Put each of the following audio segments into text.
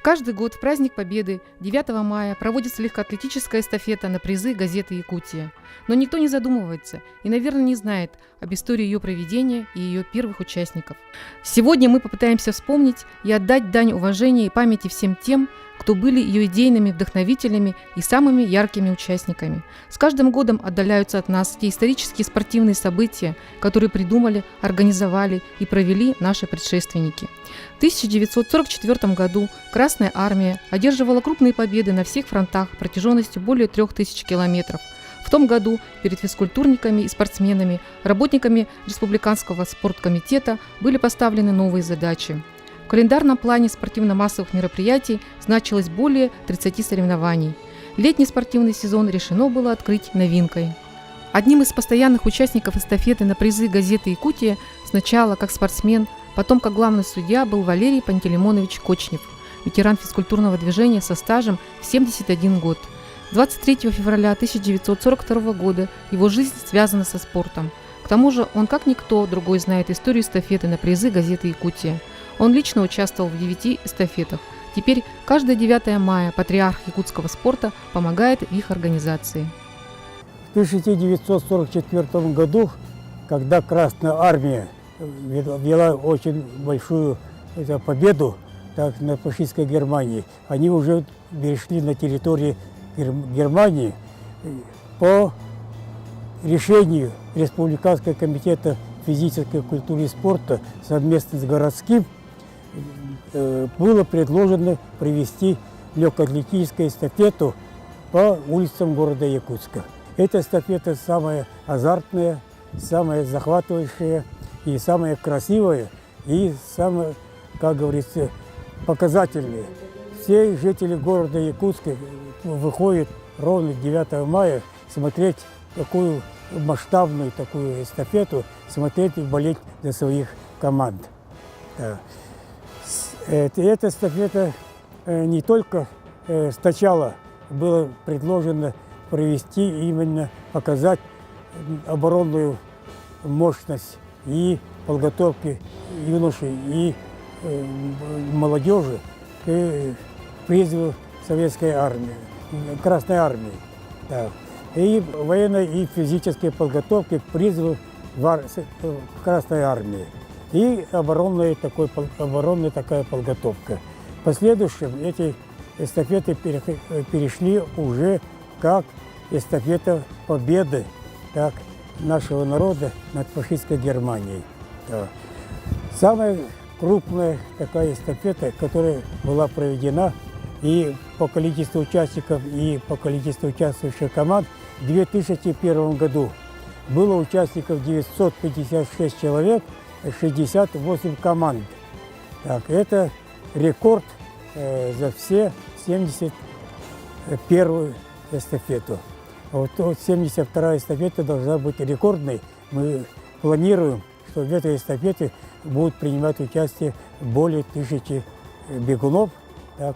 Каждый год в праздник Победы 9 мая проводится легкоатлетическая эстафета на призы газеты «Якутия». Но никто не задумывается и, наверное, не знает об истории ее проведения и ее первых участников. Сегодня мы попытаемся вспомнить и отдать дань уважения и памяти всем тем, кто были ее идейными вдохновителями и самыми яркими участниками. С каждым годом отдаляются от нас те исторические спортивные события, которые придумали, организовали и провели наши предшественники. В 1944 году Красная Армия одерживала крупные победы на всех фронтах протяженностью более 3000 километров. В том году перед физкультурниками и спортсменами, работниками Республиканского спорткомитета были поставлены новые задачи. В календарном плане спортивно-массовых мероприятий значилось более 30 соревнований. Летний спортивный сезон решено было открыть новинкой. Одним из постоянных участников эстафеты на призы газеты «Якутия» сначала как спортсмен, потом как главный судья был Валерий Пантелеймонович Кочнев, ветеран физкультурного движения со стажем в 71 год. 23 февраля 1942 года его жизнь связана со спортом. К тому же он, как никто другой, знает историю эстафеты на призы газеты «Якутия». Он лично участвовал в 9 эстафетах. Теперь каждое 9 мая патриарх якутского спорта помогает в их организации. В 1944 году, когда Красная Армия вела очень большую победу над фашистской Германией, они уже перешли на территорию Германии по решению Республиканского комитета физической культуры и спорта совместно с городским было предложено провести легкоатлетическую эстафету по улицам города Якутска. Эта эстафета самая азартная, самая захватывающая и самая красивая, и самая, как говорится, показательная. Все жители города Якутска выходят ровно 9 мая смотреть такую масштабную такую эстафету, смотреть и болеть за своих команд. Эта эстафета не только сначала было предложено провести, именно показать оборонную мощность и подготовки юношей и молодежи к призыву Советской армии, Красной армии. Да. И военной и физической подготовки к призыву Красной армии. И оборонная такая подготовка. В последующем эти эстафеты перешли уже как эстафета победы нашего народа над фашистской Германией. Да. Самая крупная такая эстафета, которая была проведена и по количеству участников, и по количеству участвующих команд, в 2001 году было участников 956 человек, 68 команд. Это рекорд за все 71-ю эстафету. Вот 72-я эстафета должна быть рекордной. Мы планируем, что в этой эстафете будут принимать участие более 1000 бегунов,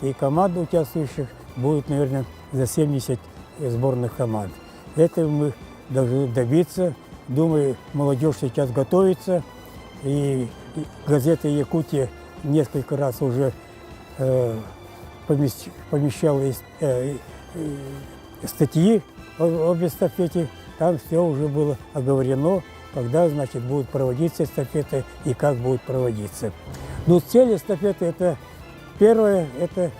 и команда участвующих будет, наверное, за 70 сборных команд. Этого мы должны добиться. Думаю, молодежь сейчас готовится. И газета «Якутия» несколько раз уже помещала статьи об эстафете. Там все уже было оговорено, когда, значит, будет проводиться эстафета и как будет проводиться. Но цель эстафеты – это первое, это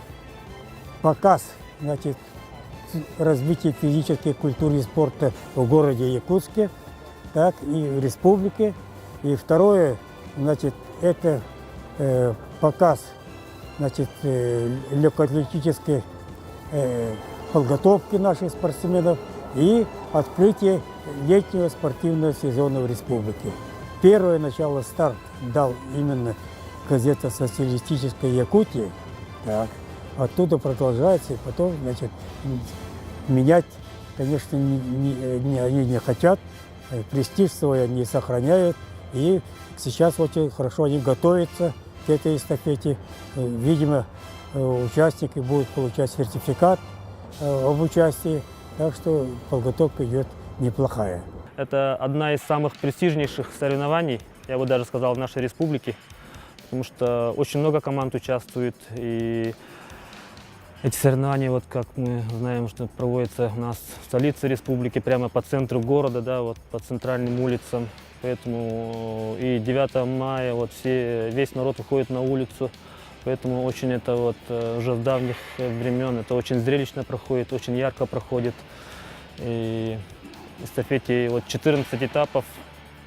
показ, значит, развития физической культуры и спорта в городе Якутске, и в республике. И второе, значит, это показ, значит, легкоатлетической подготовки наших спортсменов и открытие летнего спортивного сезона в республике. Первое начало, старт дал именно газета «Социалистическая Якутия». Оттуда продолжается, и потом, значит, менять, конечно, они не хотят, престиж свой они сохраняют. И сейчас очень хорошо они готовятся к этой эстафете. Видимо, участники будут получать сертификат об участии, так что подготовка идет неплохая. Это одна из самых престижнейших соревнований, я бы даже сказал, в нашей республике, потому что очень много команд участвует, и Эти соревнования, вот как мы знаем, что проводятся у нас в столице республики, прямо по центру города, да, вот по центральным улицам. Поэтому и 9 мая вот весь народ выходит на улицу. Поэтому очень это вот уже с давних времен, это очень зрелищно проходит, очень ярко проходит. И в эстафете вот 14 этапов.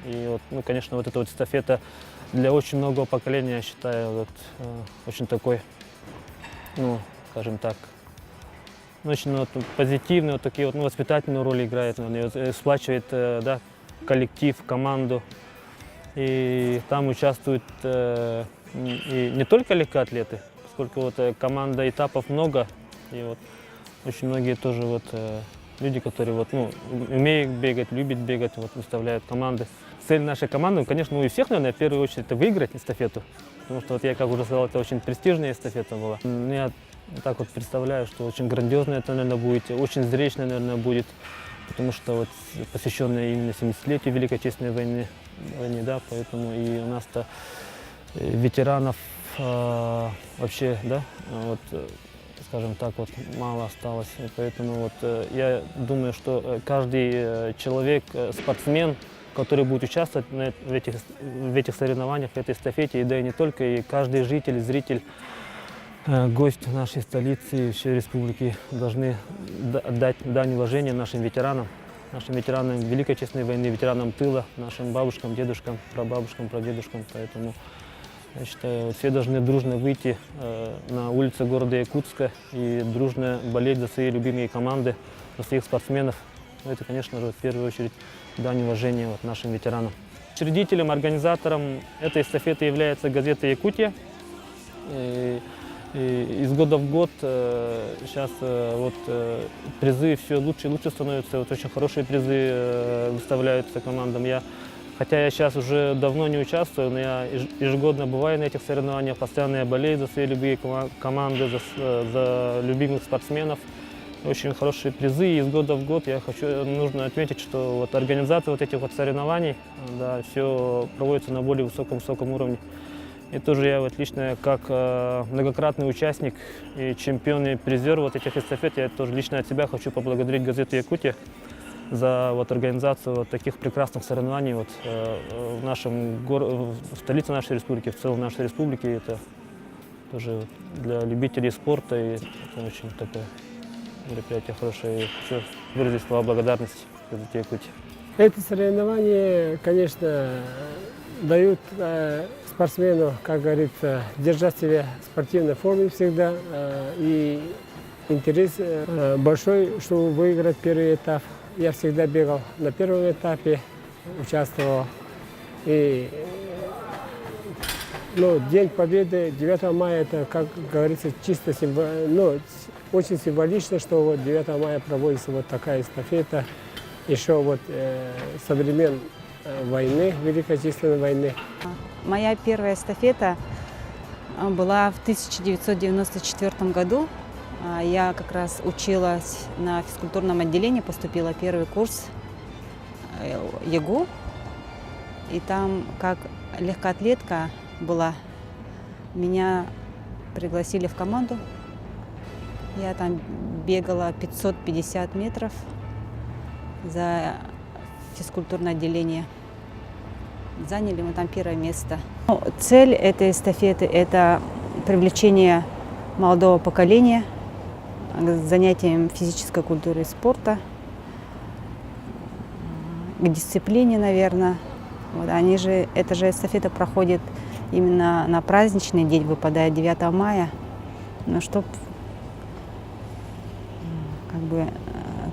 И вот, ну, конечно, вот эта вот эстафета для очень многого поколения, я считаю, вот, очень такой, ну, скажем так, очень вот, позитивные, вот такие вот, ну, воспитательную роль играет, сплачивает, да, коллектив, команду. И там участвуют и не только легкоатлеты, поскольку вот команда этапов много, и вот очень многие тоже вот люди, которые вот, ну, умеют бегать, любят бегать, вот, выставляют команды. Цель нашей команды, конечно, у всех, наверное, в первую очередь, это выиграть эстафету, потому что, вот я, как уже сказал, это очень престижная эстафета была. Я так вот представляю, что очень грандиозно это, наверное, будет, очень зрелищно, наверное, будет, потому что вот посвященная именно 70-летию Великой Отечественной войны, да, поэтому и у нас-то ветеранов вообще, да, вот, скажем так, вот мало осталось, и поэтому вот я думаю, что каждый человек, спортсмен, который будет участвовать в этих соревнованиях, в этой эстафете, и да и не только, и каждый житель, зритель, гость нашей столицы и всей республики должны отдать дань уважения нашим ветеранам Великой Отечественной войны, ветеранам тыла, нашим бабушкам, дедушкам, прабабушкам, прадедушкам. Поэтому я считаю, вот все должны дружно выйти на улицы города Якутска и дружно болеть за свои любимые команды, за своих спортсменов. Это, конечно же, в первую очередь дань уважения вот нашим ветеранам. Учредителем, организатором этой эстафеты является газета «Якутия». И из года в год сейчас вот призы все лучше и лучше становятся, вот очень хорошие призы выставляются командам. Хотя я сейчас уже давно не участвую, но я ежегодно бываю на этих соревнованиях, постоянно я болею за свои любимые команды, за любимых спортсменов. Очень хорошие призы, и из года в год нужно отметить, что вот организация вот этих вот соревнований, да, все проводится на более высоком уровне. И тоже я вот лично, как многократный участник и чемпион и призер вот этих эстафет, я тоже лично от себя хочу поблагодарить газету «Якутия» за вот организацию вот таких прекрасных соревнований вот, в столице нашей республики, в целом нашей республики. Это тоже для любителей спорта, и это очень такое мероприятие хорошее. И хочу выразить слова благодарности газете «Якутия». Эти соревнования, конечно, дают спортсмену, как говорится, держать себя в спортивной форме всегда. И интерес большой, чтобы выиграть первый этап. Я всегда бегал на первом этапе, участвовал. И День Победы 9 мая, это, как говорится, чисто очень символично, что вот 9 мая проводится вот такая эстафета. Еще вот со времен войны, Великой Отечественной войны. Моя первая эстафета была в 1994 году. Я как раз училась на физкультурном отделении, поступила первый курс ЕГУ. И там, как легкоатлетка была, меня пригласили в команду. Я там бегала 550 метров за физкультурное отделение. Заняли мы там первое место. Цель этой эстафеты – это привлечение молодого поколения к занятиям физической культуры и спорта, к дисциплине, наверное. Вот, эта же эстафета проходит именно на праздничный день, выпадает 9 мая, но чтобы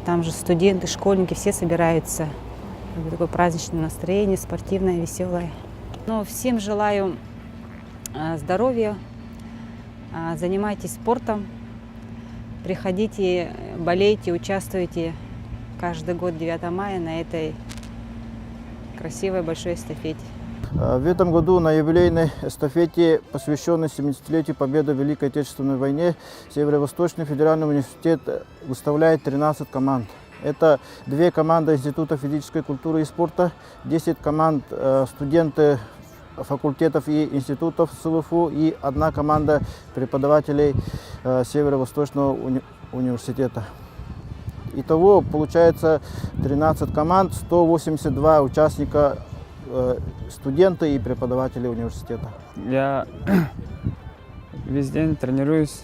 там же студенты, школьники, все собираются. Такое праздничное настроение, спортивное, веселое. Всем желаю здоровья, занимайтесь спортом, приходите, болейте, участвуйте каждый год 9 мая на этой красивой большой эстафете. В этом году на юбилейной эстафете, посвященной 70-летию Победы в Великой Отечественной войне, Северо-Восточный федеральный университет выставляет 13 команд. Это 2 команды Института физической культуры и спорта, 10 команд студенты факультетов и институтов СВФУ и 1 команда преподавателей Северо-Восточного университета. Итого получается 13 команд, 182 участника, студенты и преподаватели университета. Я весь день тренируюсь,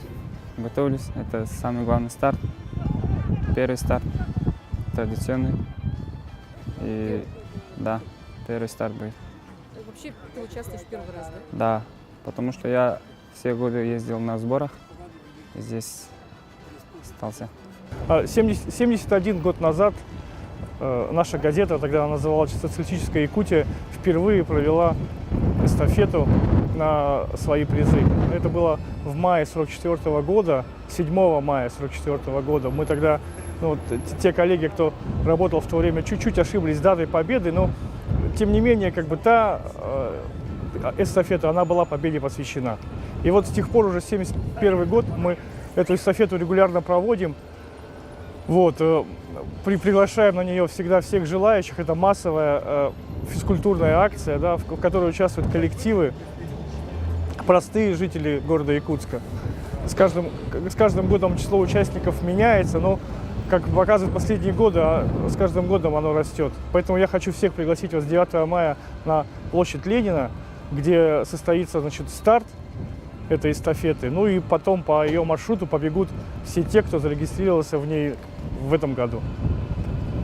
готовлюсь. Это самый главный старт. Первый старт традиционный. И да, первый старт будет. Вообще ты участвуешь в первый раз, да? Да, потому что я все годы ездил на сборах. И здесь остался. 71 год назад наша газета, тогда она называлась «Социалистическая Якутия», впервые провела эстафету на свои призы. Это было в мае 1944 года, 7 мая 1944 года. Мы тогда, те коллеги, кто работал в то время, чуть-чуть ошиблись с датой победы, но тем не менее, та эстафета, она была победе посвящена. И вот с тех пор, уже 71 год, мы эту эстафету регулярно проводим. Приглашаем на нее всегда всех желающих. Это массовая физкультурная акция, в которой участвуют коллективы, простые жители города Якутска. С каждым годом число участников меняется, но, как показывают последние годы, с каждым годом оно растет. Поэтому я хочу всех пригласить вас 9 мая на площадь Ленина, где состоится, старт этой эстафеты. И потом по ее маршруту побегут все те, кто зарегистрировался в ней в этом году.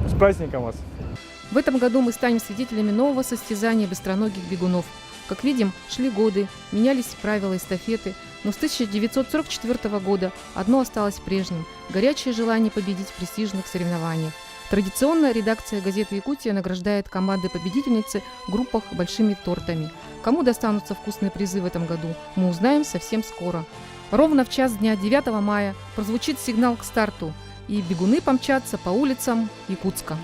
С праздником вас! В этом году мы станем свидетелями нового состязания быстроногих бегунов. Как видим, шли годы, менялись правила эстафеты, но с 1944 года одно осталось прежним – горячее желание победить в престижных соревнованиях. Традиционно редакция газеты «Якутия» награждает команды-победительницы в группах большими тортами. Кому достанутся вкусные призы в этом году, мы узнаем совсем скоро. Ровно в час дня 9 мая прозвучит сигнал к старту, и бегуны помчатся по улицам Якутска.